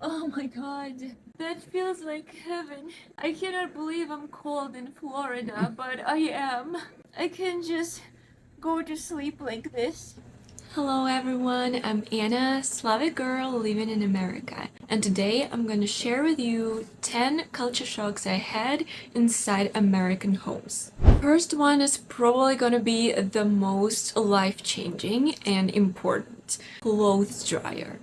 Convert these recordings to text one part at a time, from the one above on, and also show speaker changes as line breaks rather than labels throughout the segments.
Oh my god, that feels like heaven. I cannot believe I'm cold in Florida, but I am. I can just go to sleep like this. Hello everyone, I'm Anna, Slavic girl living in America, and today I'm gonna share with you 10 culture shocks I had inside American homes. First one is probably gonna be the most life-changing and important: clothes dryer.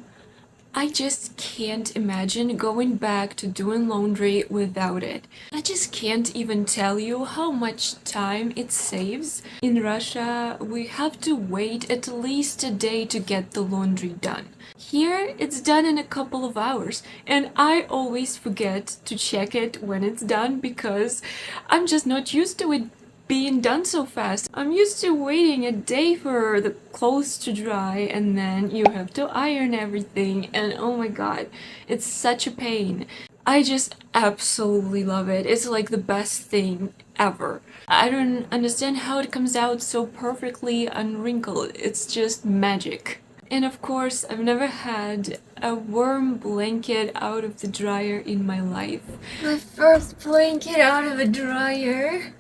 I just can't imagine going back to doing laundry without it. I just can't even tell you how much time it saves. In Russia, we have to wait at least a day to get the laundry done. Here, it's done in a couple of hours, and I always forget to check it when it's done because I'm just not used to it being done so fast. I'm used to waiting a day for the clothes to dry and then you have to iron everything, and oh my god, it's such a pain. I just absolutely love it. It's like the best thing ever. I don't understand how it comes out so perfectly unwrinkled. It's just magic. And of course, I've never had a warm blanket out of the dryer in my life. My first blanket out of a dryer.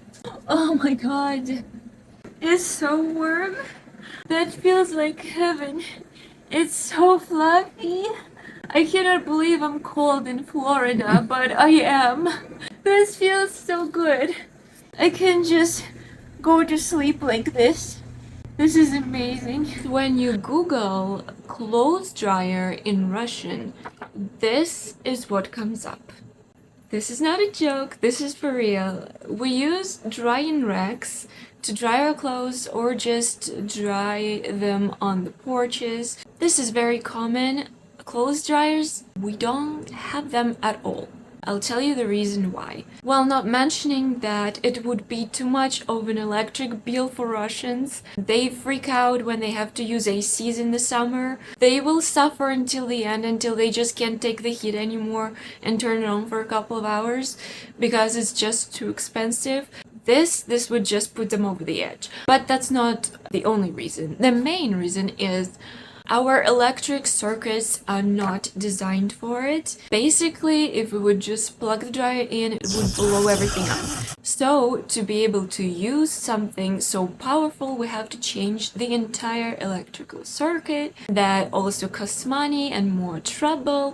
Oh my god, it's so warm. That feels like heaven. It's so fluffy. I cannot believe I'm cold in Florida, but I am. This feels so good. I can just go to sleep like this. This is amazing. When you Google clothes dryer in Russian, this is what comes up. This is not a joke, this is for real. We use drying racks to dry our clothes or just dry them on the porches. This is very common. Clothes dryers, we don't have them at all. I'll tell you the reason why. While not mentioning that it would be too much of an electric bill for Russians, they freak out when they have to use ACs in the summer. They will suffer until the end, until they just can't take the heat anymore and turn it on for a couple of hours because it's just too expensive. This would just put them over the edge. But that's not the only reason. The main reason is our electric circuits are not designed for it. Basically, if we would just plug the dryer in, it would blow everything up. So, to be able to use something so powerful, we have to change the entire electrical circuit. That also costs money and more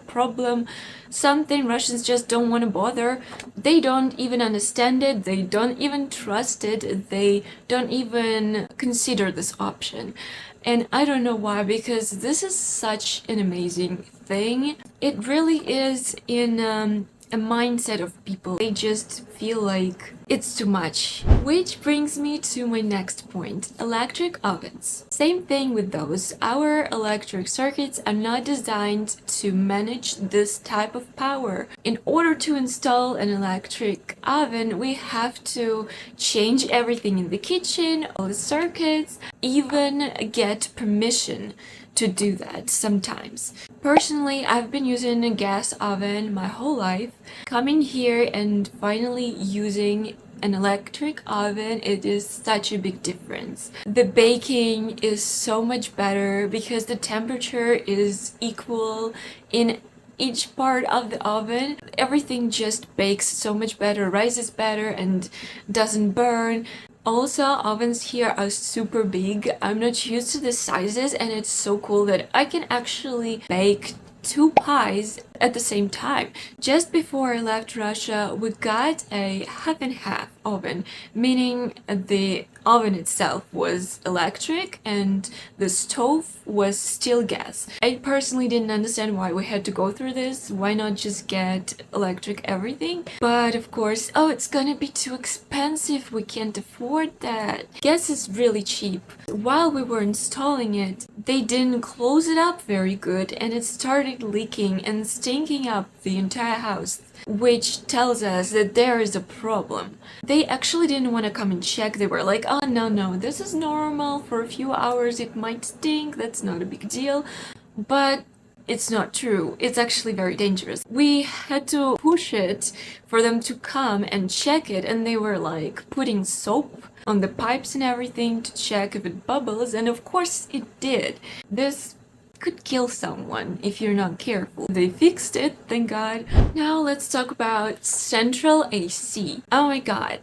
problem. Something Russians just don't want to bother. They don't even understand it, they don't even trust it, they don't even consider this option. And I don't know why, because this is such an amazing thing. It really is in a mindset of people. They just feel like it's too much. Which brings me to my next point: electric ovens. Same thing with those. Our electric circuits are not designed to manage this type of power. In order to install an electric oven, we have to change everything in the kitchen, all the circuits, even get permission to do that sometimes. Personally, I've been using a gas oven my whole life. Coming here and finally using an electric oven, it is such a big difference. The baking is so much better because the temperature is equal in each part of the oven. Everything just bakes so much better, rises better, and doesn't burn. Also, ovens here are super big. I'm not used to the sizes, and it's so cool that I can actually bake 2 pies at the same time. Just before I left Russia, we got a half and half oven, meaning the oven itself was electric and the stove was still gas. I personally didn't understand why we had to go through this. Why not just get electric everything? But of course, oh, it's gonna be too expensive, we can't afford that. Gas is really cheap. While we were installing it, they didn't close it up very good and it started leaking and stinking up the entire house, which tells us that there is a problem. They actually didn't want to come and check. They were like, oh no, this is normal, for a few hours it might stink, that's not a big deal. But it's not true. It's actually very dangerous. We had to push it for them to come and check it, and they were like putting soap on the pipes and everything to check if it bubbles, and of course it did. This could kill someone if you're not careful. They fixed it, thank God. Now let's talk about central AC. Oh my god.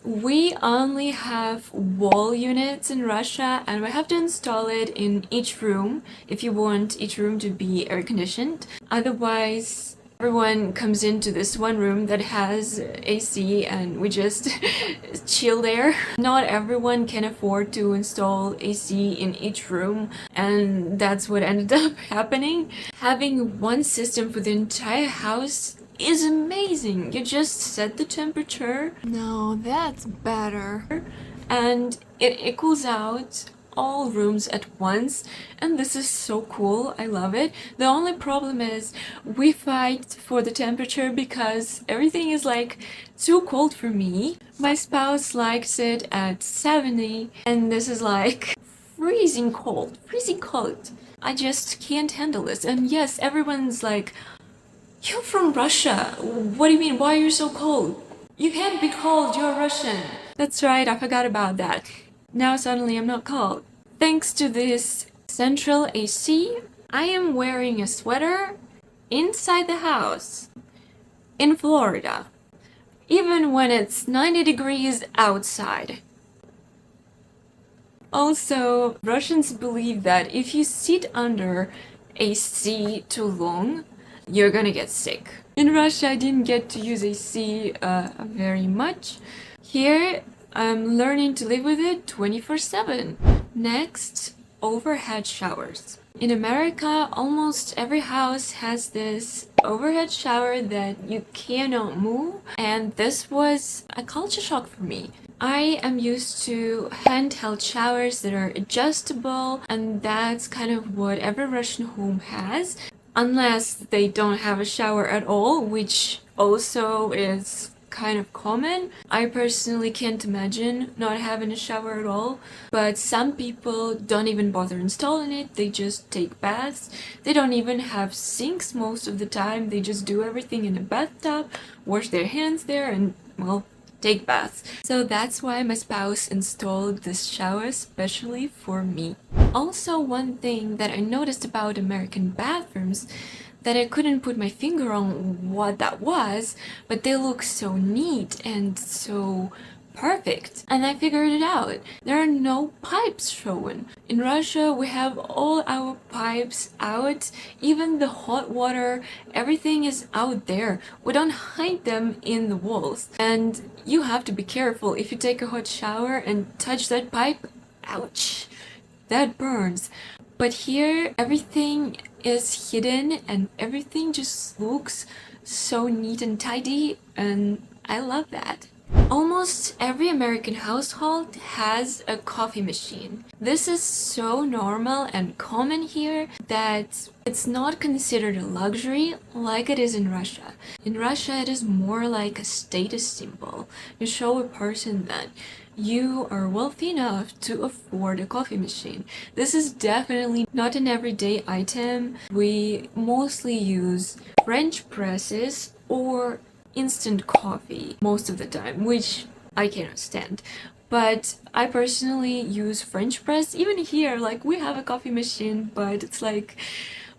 We only have wall units in Russia and we have to install it in each room if you want each room to be air conditioned. Otherwise, everyone comes into this one room that has AC and we just chill there. Not everyone can afford to install AC in each room, and that's what ended up happening. Having one system for the entire house is amazing. You just set the temperature. No, that's better. And it equals out all rooms at once, and this is so cool. I love it. The only problem is we fight for the temperature because everything is like too cold for me. My spouse likes it at 70 and this is like freezing cold. I just can't handle this. And yes, everyone's like, you're from Russia. What do you mean? Why are you so cold? You can't be cold, you're Russian. That's right, I forgot about that. Now suddenly I'm not cold. Thanks to this central AC, I am wearing a sweater inside the house in Florida, even when it's 90 degrees outside. Also, Russians believe that if you sit under AC too long, you're gonna get sick. In Russia, I didn't get to use AC very much. Here, I'm learning to live with it 24/7. Next, overhead showers. In America, almost every house has this overhead shower that you cannot move, and this was a culture shock for me. I am used to handheld showers that are adjustable, and that's kind of what every Russian home has, unless they don't have a shower at all, which also is kind of common. I personally can't imagine not having a shower at all, but some people don't even bother installing it. They just take baths. They don't even have sinks most of the time. They just do everything in a bathtub, wash their hands there, and well, take baths. So that's why my spouse installed this shower especially for me. Also, one thing that I noticed about American bathrooms that I couldn't put my finger on what that was, but they look so neat and so perfect. And I figured it out. There are no pipes shown. In Russia, we have all our pipes out, even the hot water, everything is out there. We don't hide them in the walls. And you have to be careful if you take a hot shower and touch that pipe. Ouch, that burns. But here, everything is hidden and everything just looks so neat and tidy, and I love that. Almost every American household has a coffee machine. This is so normal and common here that it's not considered a luxury like it is in Russia. In Russia, it is more like a status symbol. You show a person that you are wealthy enough to afford a coffee machine. This is definitely not an everyday item. We mostly use French presses or instant coffee most of the time, which I cannot stand. But I personally use French press. Even here, like, we have a coffee machine, but it's like,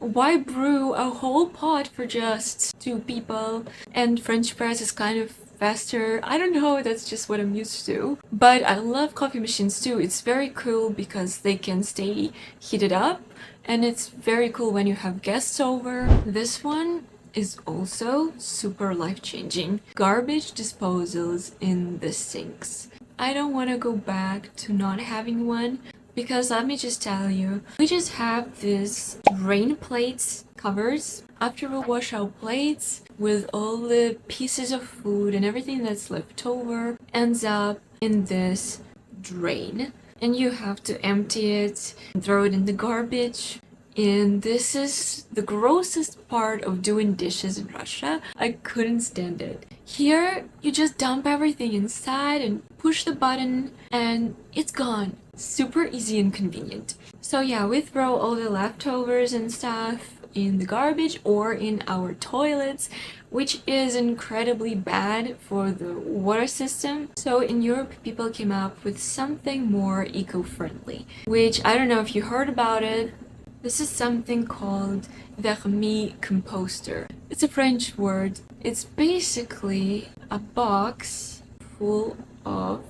why brew a whole pot for just 2 people? And French press is kind of faster. I don't know, that's just what I'm used to. But I love coffee machines too. It's very cool because they can stay heated up, and it's very cool when you have guests over. This one is also super life-changing. Garbage disposals in the sinks. I don't want to go back to not having one, because let me just tell you, we just have this drain plates covers. After we wash our plates, with all the pieces of food and everything that's left over ends up in this drain, and you have to empty it and throw it in the garbage. And this is the grossest part of doing dishes in Russia. I couldn't stand it. Here, you just dump everything inside and push the button and it's gone. Super easy and convenient. So yeah, we throw all the leftovers and stuff in the garbage or in our toilets, which is incredibly bad for the water system. So in Europe, people came up with something more eco-friendly, which I don't know if you heard about it, This is something called vermicomposter. It's a French word. It's basically a box full of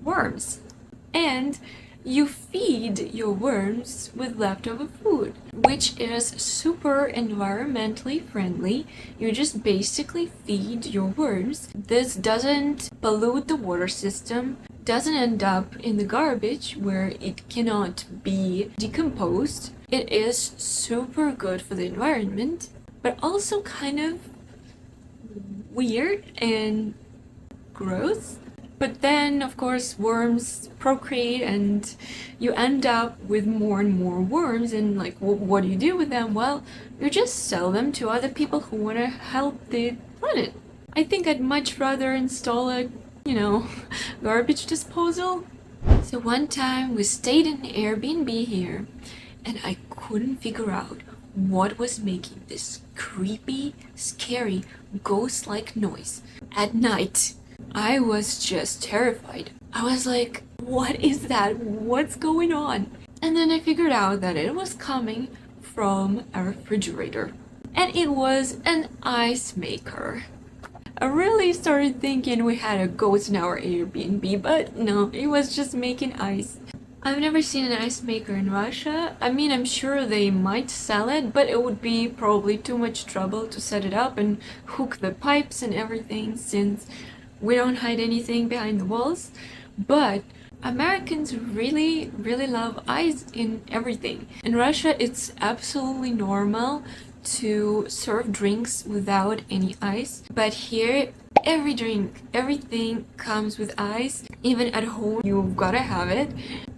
worms. And you feed your worms with leftover food, which is super environmentally friendly. You just basically feed your worms. This doesn't pollute the water system, doesn't end up in the garbage where it cannot be decomposed. It is super good for the environment, but also kind of weird and gross. But then, of course, worms procreate and you end up with more and more worms, and like, what do you do with them? Well, you just sell them to other people who want to help the planet. I think I'd much rather install a, garbage disposal. So one time we stayed in an Airbnb here, and I couldn't figure out what was making this creepy, scary, ghost-like noise at night. I was just terrified. I was like, what is that? What's going on? And then I figured out that it was coming from a refrigerator. And it was an ice maker. I really started thinking we had a ghost in our Airbnb, but no, it was just making ice. I've never seen an ice maker in Russia. I mean, I'm sure they might sell it, but it would be probably too much trouble to set it up and hook the pipes and everything, since we don't hide anything behind the walls. But Americans really, really love ice in everything. In Russia, it's absolutely normal to serve drinks without any ice, but here every drink, everything comes with ice. Even at home, you've gotta have it.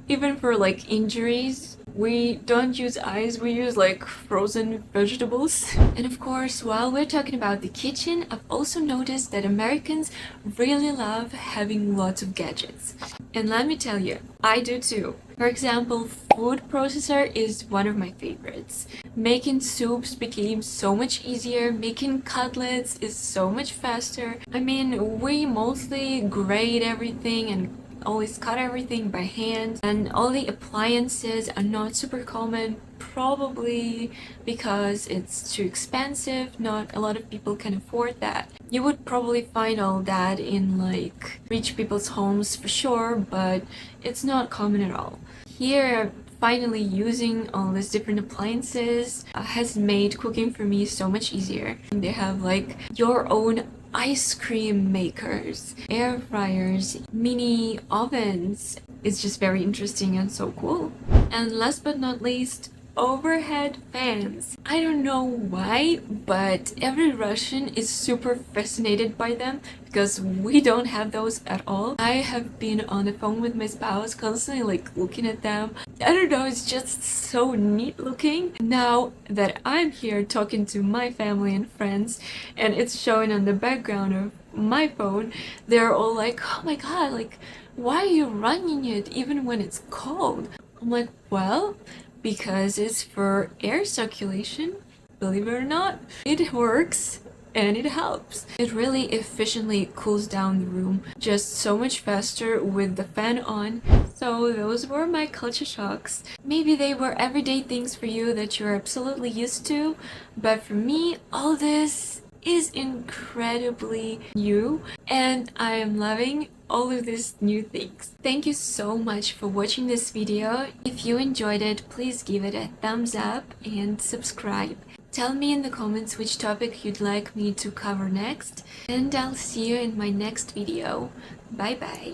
Even for like injuries, we don't use ice, we use like frozen vegetables. And of course, while we're talking about the kitchen, I've also noticed that Americans really love having lots of gadgets. And let me tell you, I do too. For example, food processor is one of my favorites. Making soups became so much easier, making cutlets is so much faster. I mean, we mostly grate everything and always cut everything by hand, and all the appliances are not super common, probably because it's too expensive. Not a lot of people can afford that. You would probably find all that in like rich people's homes for sure, but it's not common at all. Here, finally using all these different appliances has made cooking for me so much easier. They have like your own ice cream makers, air fryers, mini ovens. It's just very interesting and so cool. And last but not least, overhead fans. I don't know why, but every Russian is super fascinated by them because we don't have those at all. I have been on the phone with my spouse constantly like looking at them. I don't know, it's just so neat looking. Now that I'm here talking to my family and friends and it's showing on the background of my phone, they're all like, oh my god, like, why are you running it even when it's cold? I'm like, well, because it's for air circulation. Believe it or not, it works and it helps. It really efficiently cools down the room just so much faster with the fan on. So those were my culture shocks. Maybe they were everyday things for you that you're absolutely used to, but for me, all this is incredibly new and I am loving all of these new things. Thank you so much for watching this video. If you enjoyed it, please give it a thumbs up and subscribe. Tell me in the comments which topic you'd like me to cover next, and I'll see you in my next video. Bye bye!